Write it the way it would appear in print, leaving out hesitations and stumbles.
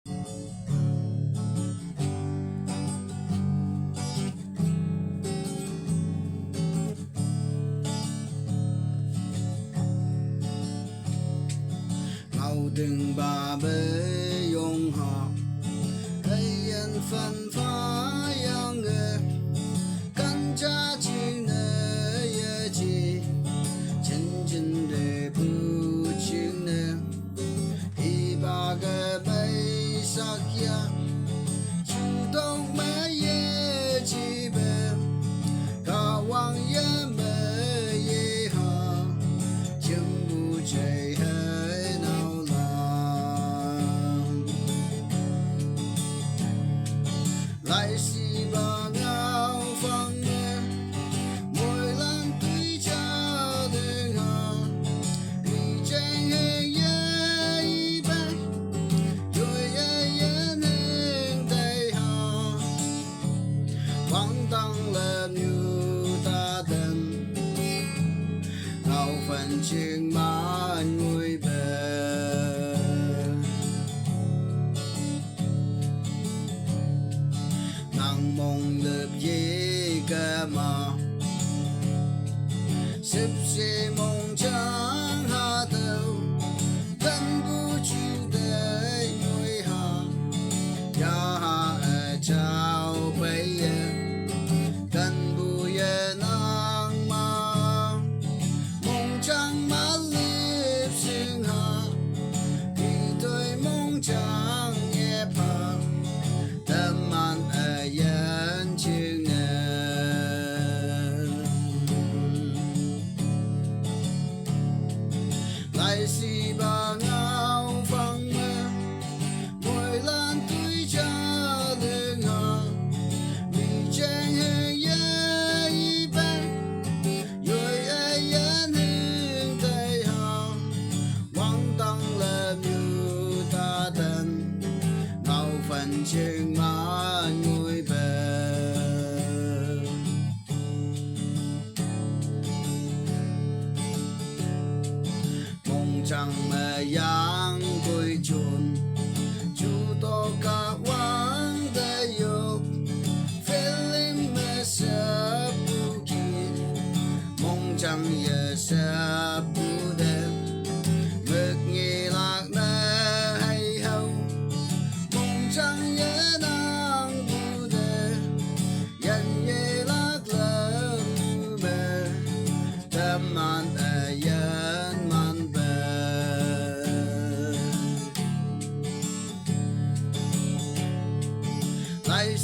ngầu từng bà bê用họ黑眼芬发样个干家境的业绩真正的不清的一把个没啥呀主动没业绩呗高望也没也好全部最黑闹浪来西吧鸟放的每兰对家的好你真黑夜一杯有夜也能得好荒唐了牛大灯老phần chừng mà người bờ nàng mong lớp gì cơ mà sắp xỉ mong chẳng hạ đầu thân bu chịu đời người hạ ya hạ ở chào bây giờ cần bu ye nàng mà mong chẳng mà liếp sinh hạ vì tôi mong chẳng nghe phật tâm an ở dân chừng lại xì bà ngao phăng mơ mỗi lần tôi cha lưng hạ vì chẳng hề ye y bê rồi ai dân hương tây hạ quang tăng là như ta thân ngao phần chừng mà người bè mong chẳng mà yang cuối chôn chú to cả quang đại dục feeling mà sợ bu kỳ mong chẳng ye sợ bu đêm mực nghi lạc nè hay hâu mong chẳng ye nàng bu đê dần ye lạc lỡ bề tâm an ở dân man bề lại